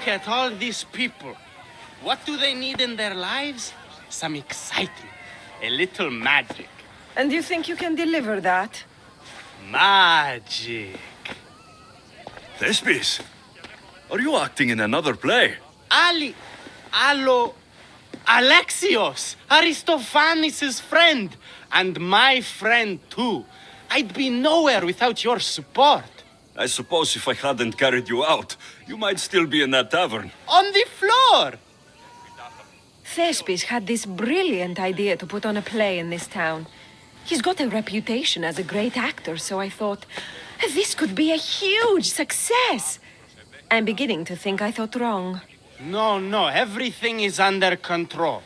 Look at all these people. What do they need in their lives? Some excitement, a little magic. And you think you can deliver that? Magic. Thespis, are you acting in another play? Alexios, Aristophanes' friend, and my friend too. I'd be nowhere without your support. I suppose if I hadn't carried you out, you might still be in that tavern. On the floor! Thespis had this brilliant idea to put on a play in this town. He's got a reputation as a great actor, so I thought, this could be a huge success. I'm beginning to think I thought wrong. No, everything is under control.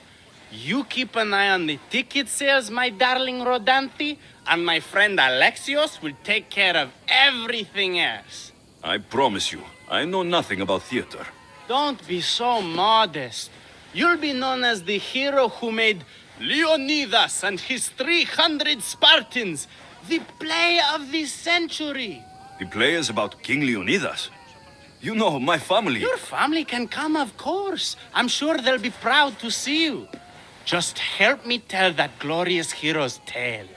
You keep an eye on the ticket sales, my darling Rodanti, and my friend Alexios will take care of everything else. I promise you, I know nothing about theater. Don't be so modest. You'll be known as the hero who made Leonidas and his 300 Spartans the play of the century. The play is about King Leonidas. You know, my family... Your family can come, of course. I'm sure they'll be proud to see you. Just help me tell that glorious hero's tale.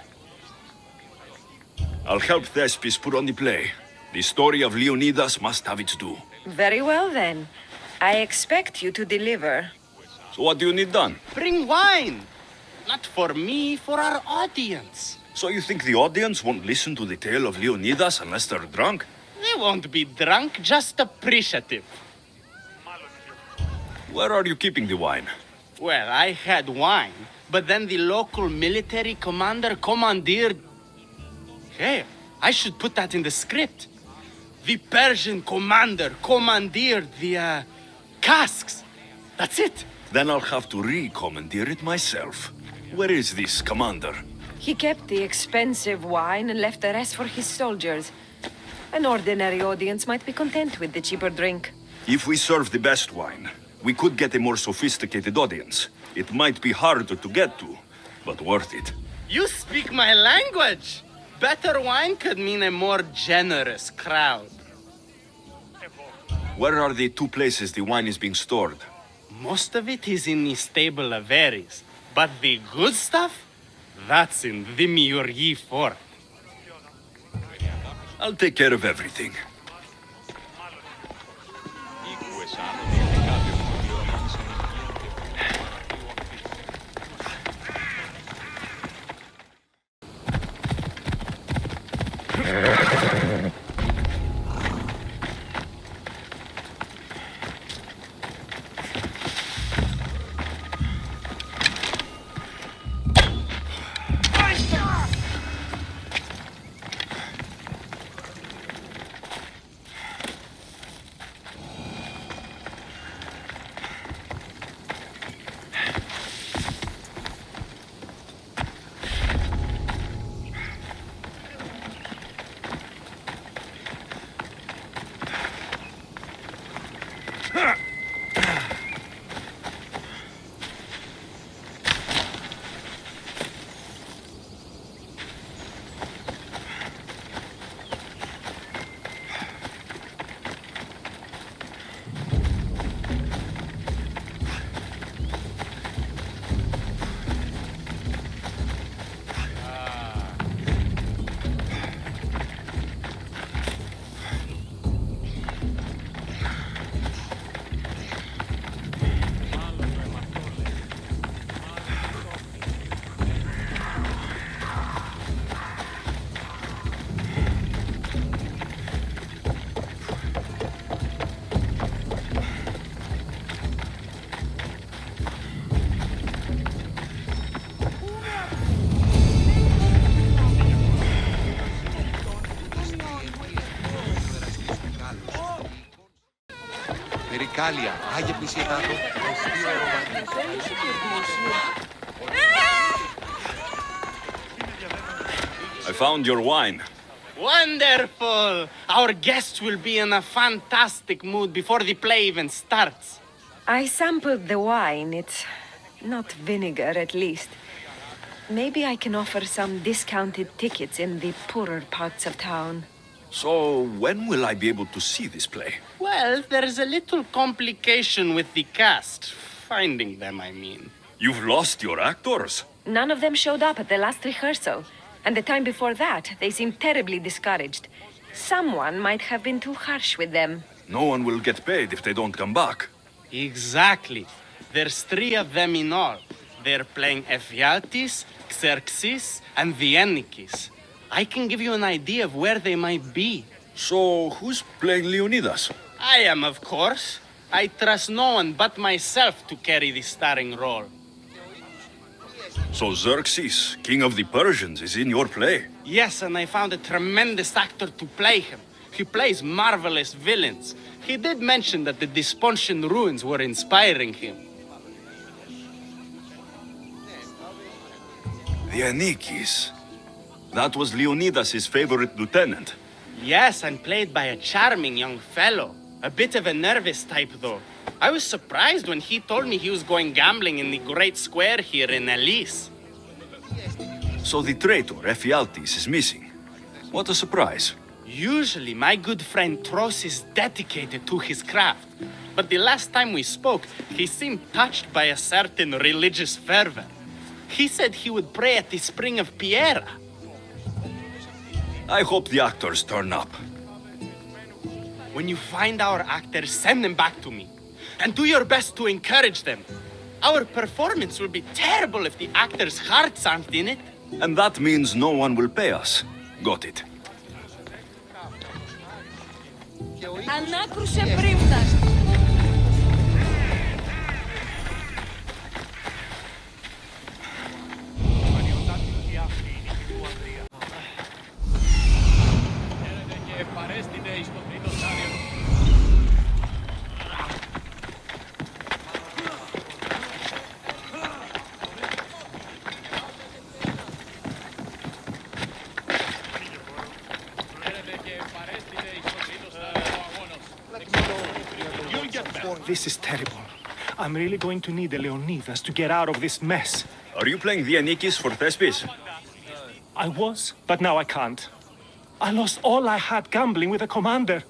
I'll help Thespis put on the play. The story of Leonidas must have its due. Very well, then. I expect you to deliver. So what do you need done? Bring wine. Not for me, for our audience. So you think the audience won't listen to the tale of Leonidas unless they're drunk? They won't be drunk, just appreciative. Where are you keeping the wine? Well, I had wine, but then the local military commander commandeered... Hey, I should put that in the script. The Persian commander commandeered the, casks. That's it. Then I'll have to re-commandeer it myself. Where is this commander? He kept the expensive wine and left the rest for his soldiers. An ordinary audience might be content with the cheaper drink. If we serve the best wine, we could get a more sophisticated audience. It might be harder to get to, but worth it. You speak my language. Better wine could mean a more generous crowd. Where are the two places the wine is being stored? Most of it is in the stable of Ares, but the good stuff, that's in the Miurgi fort. I'll take care of everything. Περικάλια, άγιε πλησιετάτο, I found your wine. Wonderful! Our guests will be in a fantastic mood before the play even starts. I sampled the wine. It's not vinegar, at least. Maybe I can offer some discounted tickets in the poorer parts of town. So, when will I be able to see this play? Well, there's a little complication with the cast. Finding them, I mean. You've lost your actors? None of them showed up at the last rehearsal. And the time before that, they seemed terribly discouraged. Someone might have been too harsh with them. No one will get paid if they don't come back. Exactly. There's 3 of them in all. They're playing Ephialtes, Xerxes, and Viennikis. I can give you an idea of where they might be. So, who's playing Leonidas? I am, of course. I trust no one but myself to carry the starring role. So Xerxes, king of the Persians, is in your play? Yes, and I found a tremendous actor to play him. He plays marvelous villains. He did mention that the Despontian ruins were inspiring him. Viennikis. That was Leonidas' favorite lieutenant. Yes, and played by a charming young fellow. A bit of a nervous type, though. I was surprised when he told me he was going gambling in the Great Square here in Elise. So the traitor, Ephialtes, is missing. What a surprise. Usually, my good friend Tros is dedicated to his craft. But the last time we spoke, he seemed touched by a certain religious fervor. He said he would pray at the spring of Piera. I hope the actors turn up. When you find our actors, send them back to me. And do your best to encourage them. Our performance will be terrible if the actors' hearts aren't in it. And that means no one will pay us. Got it. Ανάκρουσε πριν φτάσει. This is terrible. I'm really going to need a Leonidas to get out of this mess. Are you playing Viennikis for Thespis? I was, but now I can't. I lost all I had gambling with the commander.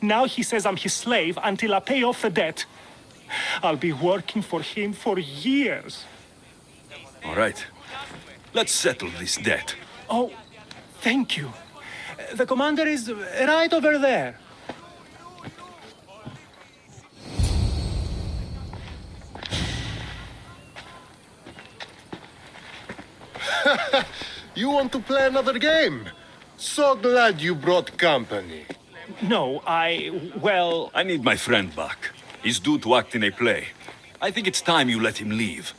Now he says I'm his slave until I pay off the debt. I'll be working for him for years. All right. Let's settle this debt. Oh, thank you. The commander is right over there. You want to play another game? So glad you brought company. No, well... I need my friend back. He's due to act in a play. I think it's time you let him leave.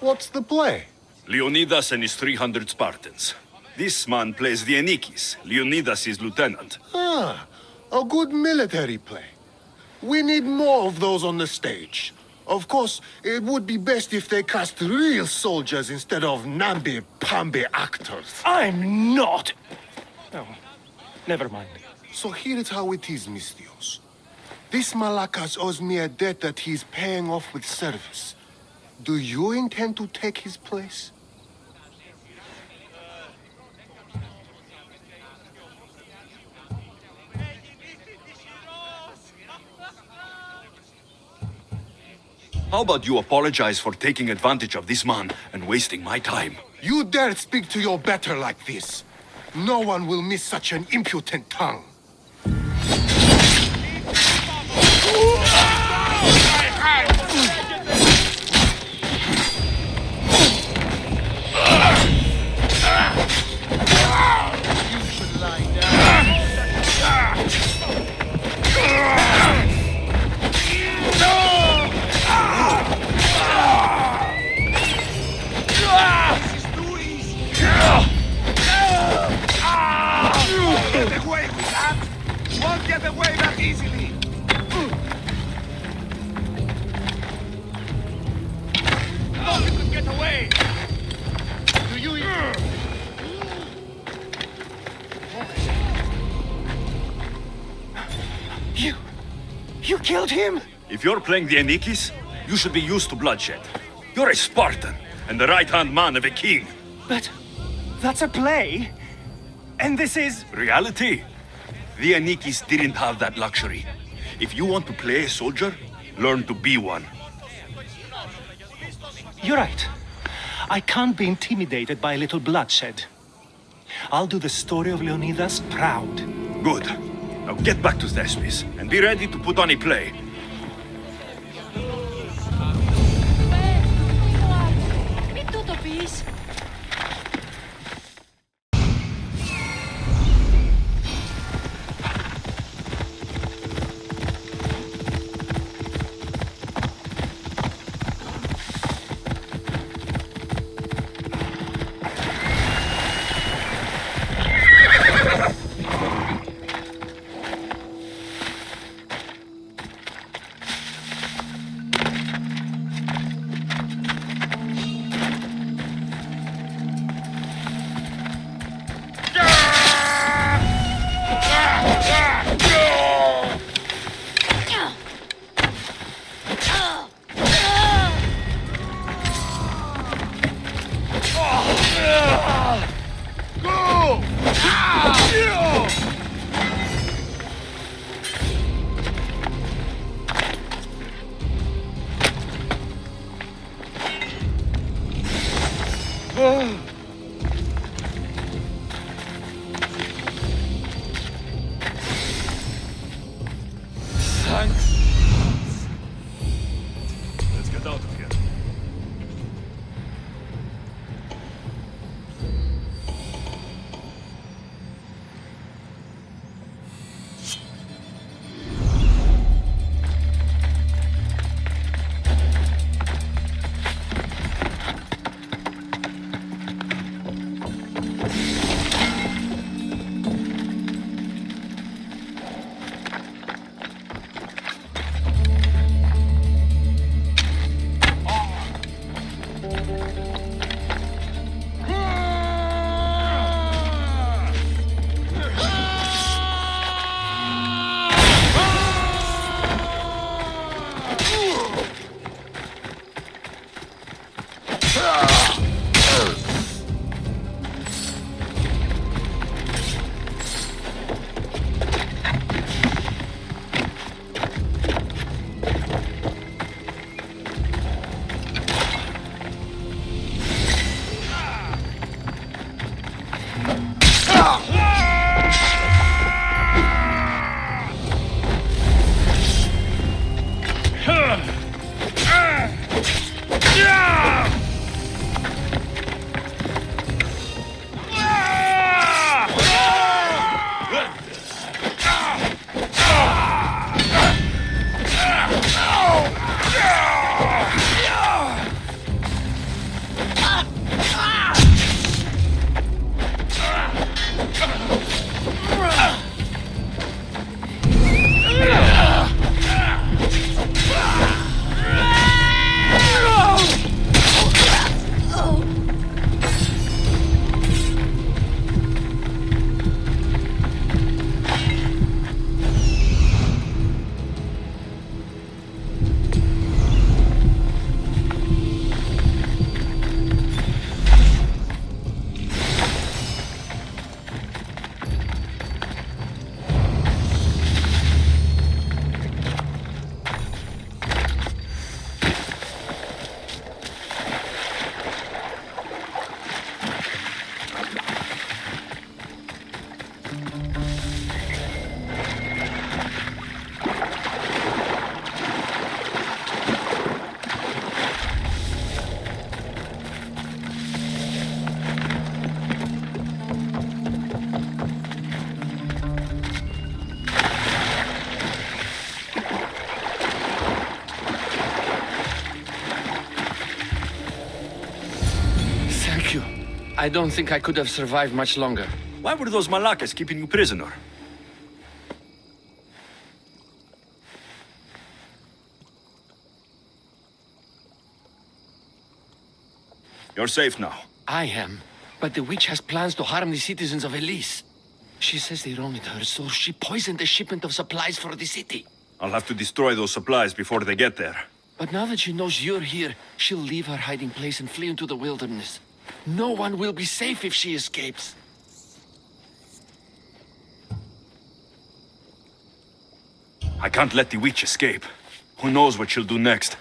What's the play? Leonidas and his 300 Spartans. This man plays Viennikis, Leonidas' lieutenant. Ah, a good military play. We need more of those on the stage. Of course, it would be best if they cast real soldiers instead of namby-pamby actors. I'm not... Oh, never mind. So here is how it is, Mistios. This Malakas owes me a debt that he's paying off with service. Do you intend to take his place? How about you apologize for taking advantage of this man and wasting my time? You dare speak to your better like this? No one will miss such an impudent tongue. You killed him? If you're playing Viennikis, you should be used to bloodshed. You're a Spartan and the right-hand man of a king. But that's a play. And this is... Reality? The Anikis didn't have that luxury. If you want to play a soldier, learn to be one. You're right. I can't be intimidated by a little bloodshed. I'll do the story of Leonidas proud. Good. Now get back to Thespis, and be ready to put on a play. Μην τούτο πεις. Let's get out of here. I don't think I could have survived much longer. Why were those Malakas keeping you prisoner? You're safe now. I am. But the witch has plans to harm the citizens of Elise. She says they wronged her, so she poisoned the shipment of supplies for the city. I'll have to destroy those supplies before they get there. But now that she knows you're here, she'll leave her hiding place and flee into the wilderness. No one will be safe if she escapes. I can't let the witch escape. Who knows what she'll do next?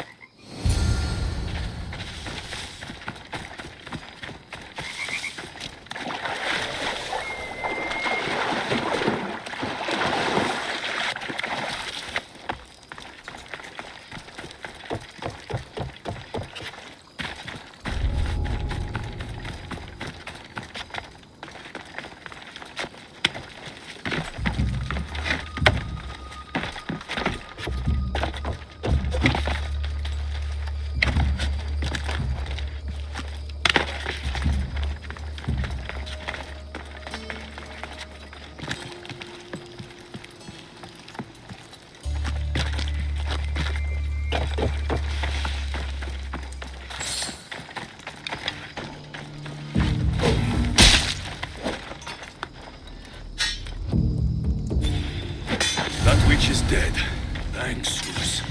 That witch is dead. Thanks, Zeus.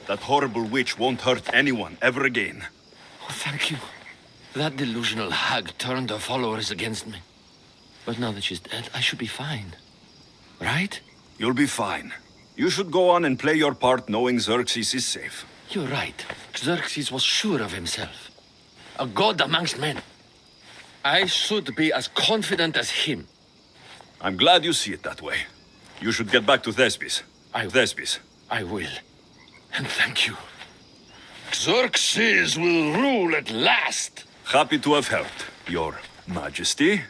That horrible witch won't hurt anyone ever again. Oh, thank you. That delusional hag turned her followers against me. But now that she's dead, I should be fine. Right? You'll be fine. You should go on and play your part knowing Xerxes is safe. You're right. Xerxes was sure of himself. A god amongst men. I should be as confident as him. I'm glad you see it that way. You should get back to Thespis. Thespis. I will. And thank you. Xerxes will rule at last. Happy to have helped, Your Majesty.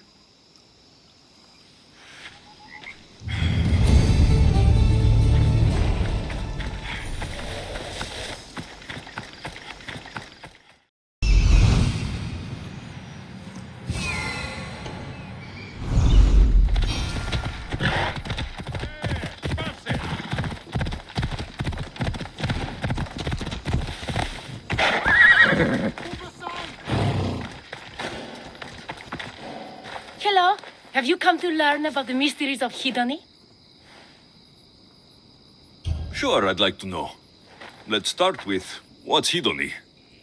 Hello. Have you come to learn about the mysteries of Hedony? Sure, I'd like to know. Let's start with, what's Hedony?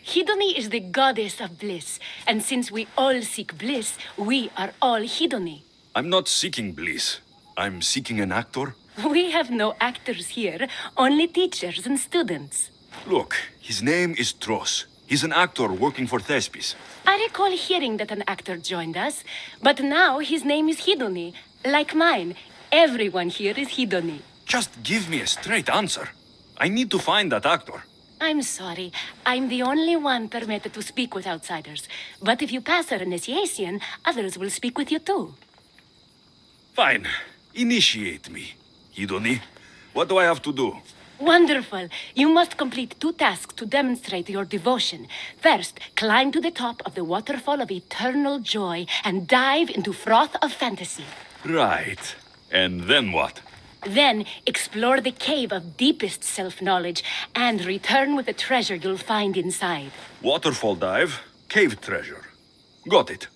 Hedony is the goddess of bliss, and since we all seek bliss, we are all Hedony. I'm not seeking bliss. I'm seeking an actor. We have no actors here, only teachers and students. Look, his name is Tros. He's an actor working for Thespis. I recall hearing that an actor joined us, but now his name is Hedony, like mine. Everyone here is Hedony. Just give me a straight answer. I need to find that actor. I'm sorry. I'm the only one permitted to speak with outsiders. But if you pass our initiation, others will speak with you too. Fine. Initiate me. Hedony, what do I have to do? Wonderful. You must complete 2 tasks to demonstrate your devotion. First, climb to the top of the waterfall of eternal joy and dive into froth of fantasy. Right. And then what? Then, explore the cave of deepest self-knowledge and return with the treasure you'll find inside. Waterfall dive, cave treasure. Got it.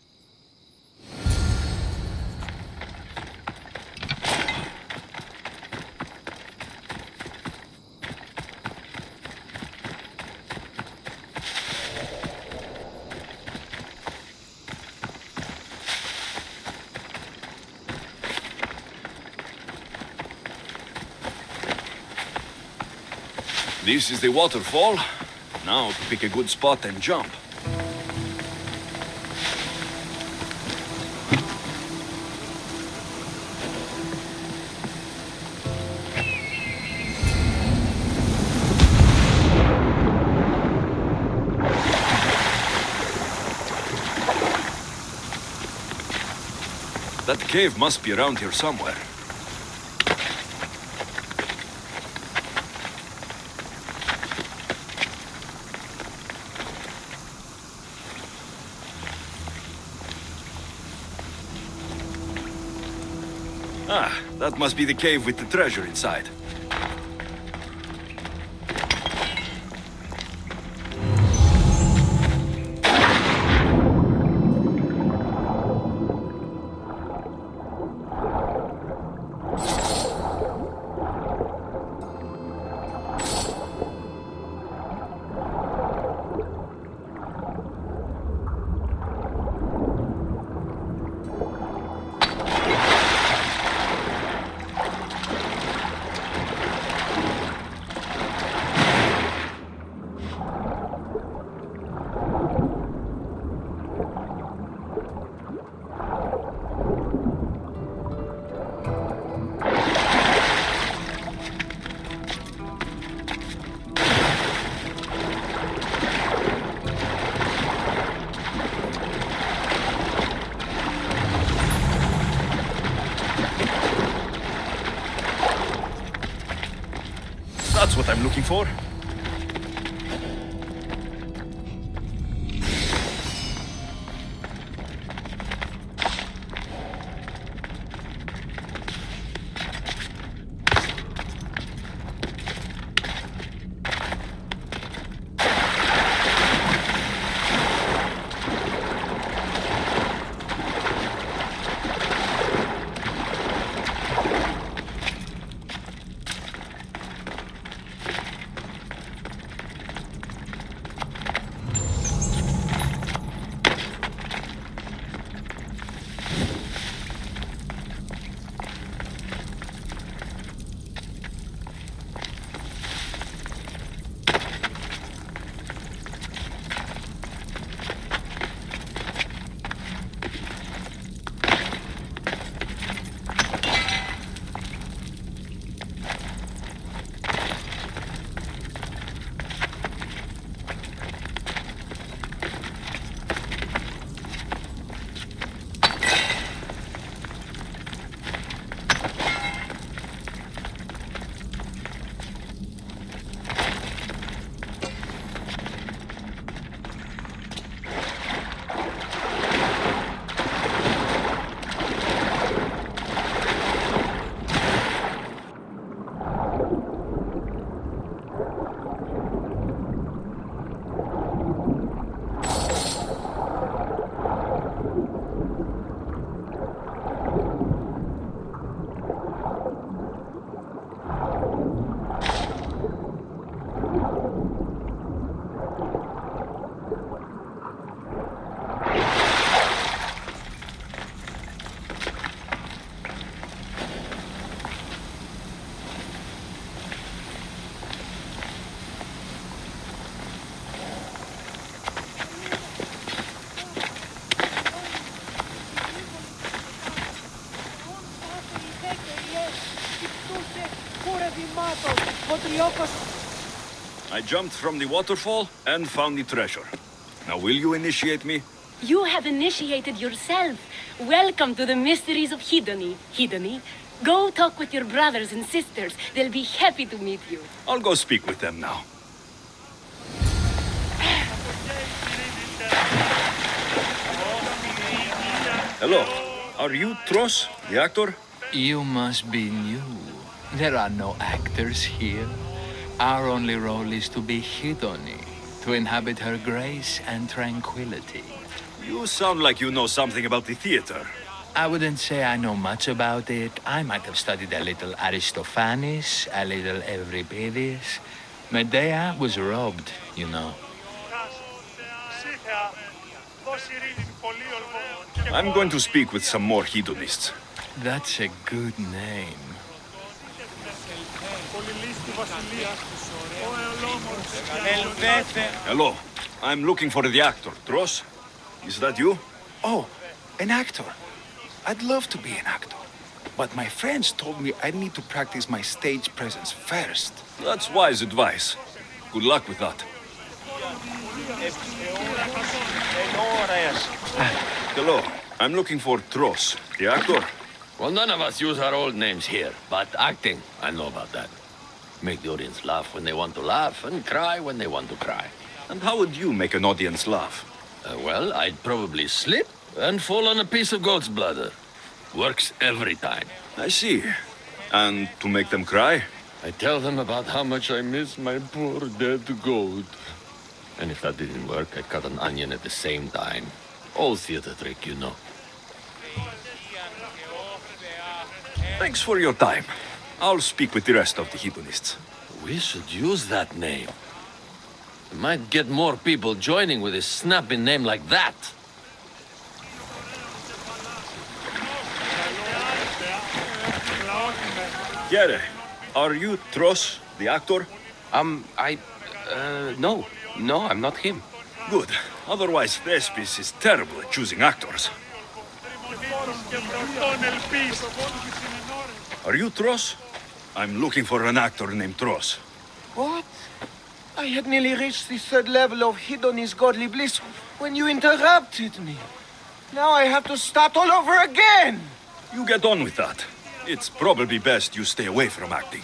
This is the waterfall. Now to pick a good spot and jump. That cave must be around here somewhere. Ah, that must be the cave with the treasure inside. That's what I'm looking for. I jumped from the waterfall and found the treasure. Now will you initiate me? You have initiated yourself. Welcome to the mysteries of Hedony. Hedony, go talk with your brothers and sisters. They'll be happy to meet you. I'll go speak with them now. Hello. Are you Tros, the actor? You must be new. There are no actors here. Our only role is to be Hedony, to inhabit her grace and tranquility. You sound like you know something about the theater. I wouldn't say I know much about it. I might have studied a little Aristophanes, a little Euripides. Medea was robbed, you know. I'm going to speak with some more hedonists. That's a good name. Hello. I'm looking for the actor. Tros? Is that you? Oh, an actor. I'd love to be an actor. But my friends told me I need to practice my stage presence first. That's wise advice. Good luck with that. Hello. I'm looking for Tros, the actor. Well, none of us use our old names here, but acting, I know about that. Make the audience laugh when they want to laugh and cry when they want to cry. And how would you make an audience laugh? Well, I'd probably slip and fall on a piece of goat's bladder. Works every time. I see. And to make them cry? I tell them about how much I miss my poor dead goat. And if that didn't work, I'd cut an onion at the same time. Old theater trick, you know. Thanks for your time. I'll speak with the rest of the hedonists. We should use that name. We might get more people joining with a snappy name like that. Gere, are you Tros, the actor? No. No, I'm not him. Good. Otherwise, Thespis is terrible at choosing actors. Are you Tros? I'm looking for an actor named Tros. What? I had nearly reached the third level of Hedonist godly bliss when you interrupted me. Now I have to start all over again! You get on with that. It's probably best you stay away from acting.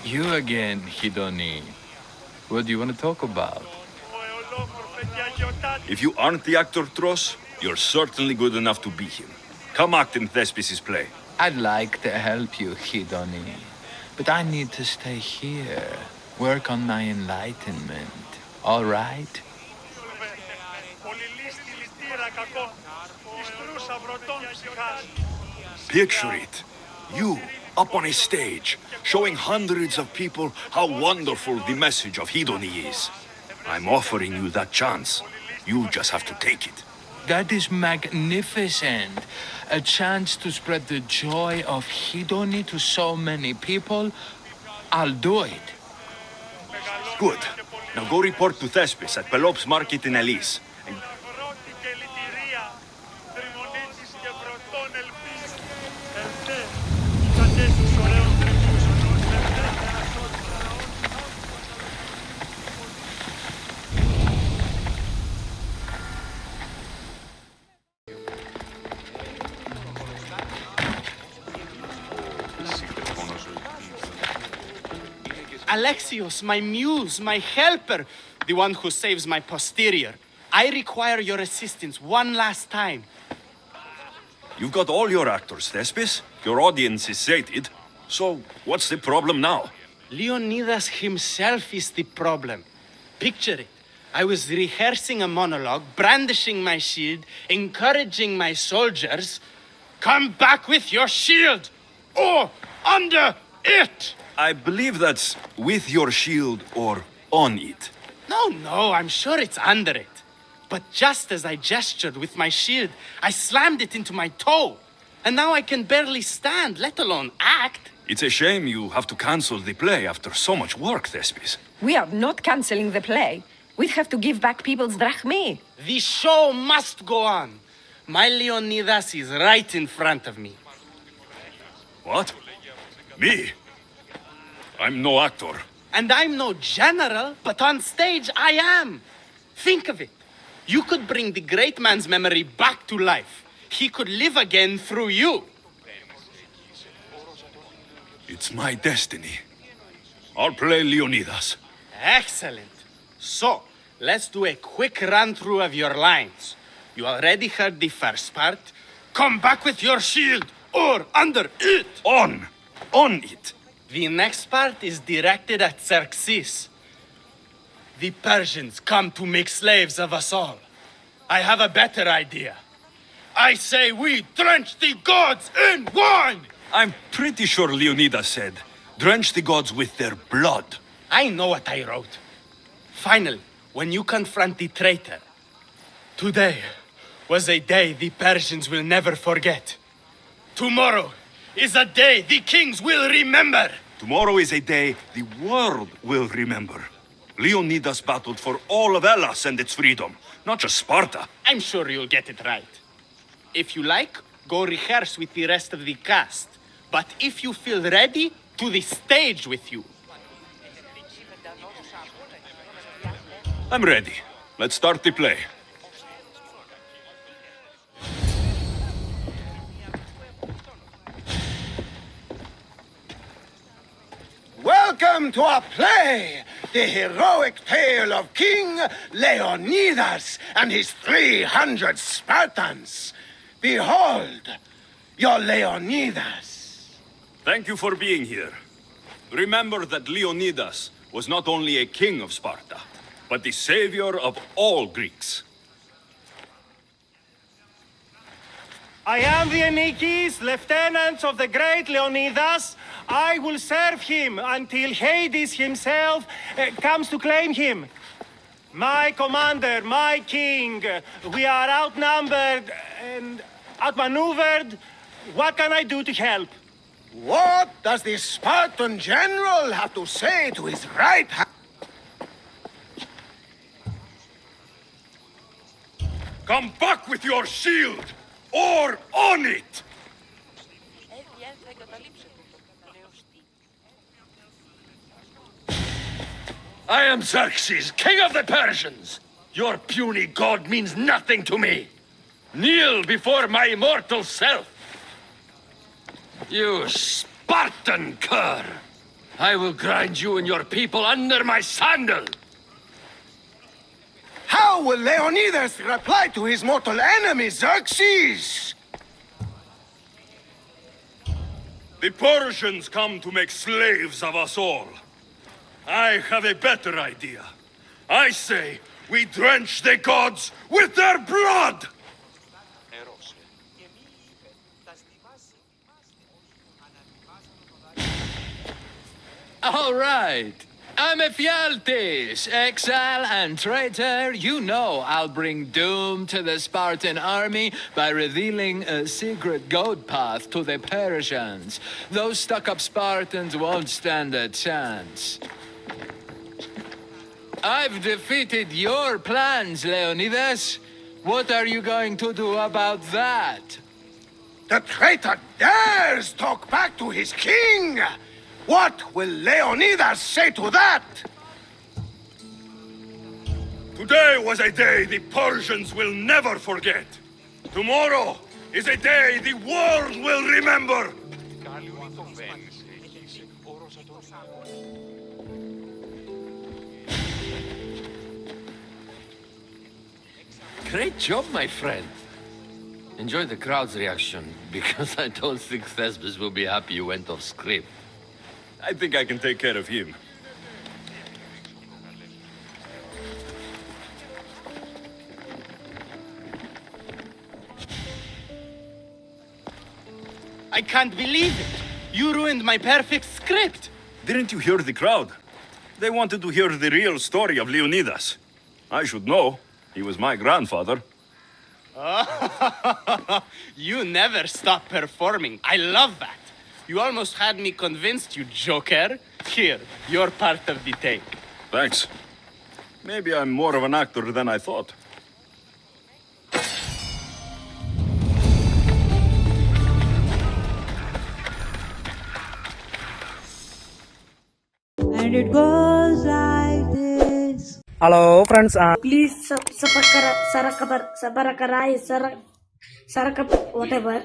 You again, Hedoni. What do you want to talk about? If you aren't the actor Tros, you're certainly good enough to be him. Come act in Thespis' play. I'd like to help you, Hedoni. But I need to stay here. Work on my enlightenment. All right? Picture it. You, up on a stage, showing hundreds of people how wonderful the message of Hedony is. I'm offering you that chance. You just have to take it. That is magnificent. A chance to spread the joy of Hedony to so many people. I'll do it. Good. Now go report to Thespis at Pelops Market in Elise. Alexios, my muse, my helper, the one who saves my posterior. I require your assistance one last time. You've got all your actors, Thespis. Your audience is sated. So, what's the problem now? Leonidas himself is the problem. Picture it. I was rehearsing a monologue, brandishing my shield, encouraging my soldiers. Come back with your shield! Or under it! I believe that's with your shield or on it. No, I'm sure it's under it. But just as I gestured with my shield, I slammed it into my toe. And now I can barely stand, let alone act. It's a shame you have to cancel the play after so much work, Thespis. We are not canceling the play. We'd have to give back people's drachmae. The show must go on. My Leonidas is right in front of me. What? Me? I'm no actor. And I'm no general, but on stage I am. Think of it. You could bring the great man's memory back to life. He could live again through you. It's my destiny. I'll play Leonidas. Excellent. So, let's do a quick run-through of your lines. You already heard the first part. Come back with your shield, or under it. On it. The next part is directed at Xerxes. The Persians come to make slaves of us all. I have a better idea. I say we drench the gods in wine! I'm pretty sure Leonidas said, drench the gods with their blood. I know what I wrote. Finally, when you confront the traitor, today was a day the Persians will never forget. Tomorrow is a day the kings will remember. Tomorrow is a day the world will remember. Leonidas battled for all of Hellas and its freedom, not just Sparta. I'm sure you'll get it right. If you like, go rehearse with the rest of the cast. But if you feel ready, to the stage with you. I'm ready. Let's start the play. Welcome to our play! the heroic tale of King Leonidas and his 300 Spartans. Behold, your Leonidas. Thank you for being here. Remember that Leonidas was not only a king of Sparta, but the savior of all Greeks. I am the Anikis, lieutenants of the great Leonidas. I will serve him until Hades himself comes to claim him. My commander, my king, we are outnumbered and outmaneuvered. What can I do to help? What does the Spartan general have to say to his right hand? Come back with your shield, or on it! I am Xerxes, king of the Persians. Your puny god means nothing to me. Kneel before my immortal self. You Spartan cur! I will grind you and your people under my sandal. How will Leonidas reply to his mortal enemy, Xerxes? The Persians come to make slaves of us all. I have a better idea. I say we drench the gods with their blood! All right. I'm Ephialtes, exile and traitor. You know I'll bring doom to the Spartan army by revealing a secret goat path to the Persians. Those stuck-up Spartans won't stand a chance. I've defeated your plans, Leonidas. What are you going to do about that? The traitor dares talk back to his king! What will Leonidas say to that? Today was a day the Persians will never forget. Tomorrow is a day the world will remember. Great job, my friend. Enjoy the crowd's reaction, because I don't think Thesbis will be happy you went off script. I think I can take care of him. I can't believe it. You ruined my perfect script. Didn't you hear the crowd? They wanted to hear the real story of Leonidas. I should know. He was my grandfather. You never stop performing. I love that. You almost had me convinced, you joker. Here, you're part of the take. Thanks. Maybe I'm more of an actor than I thought. And it goes like this. Hello friends, Please subscribe, whatever.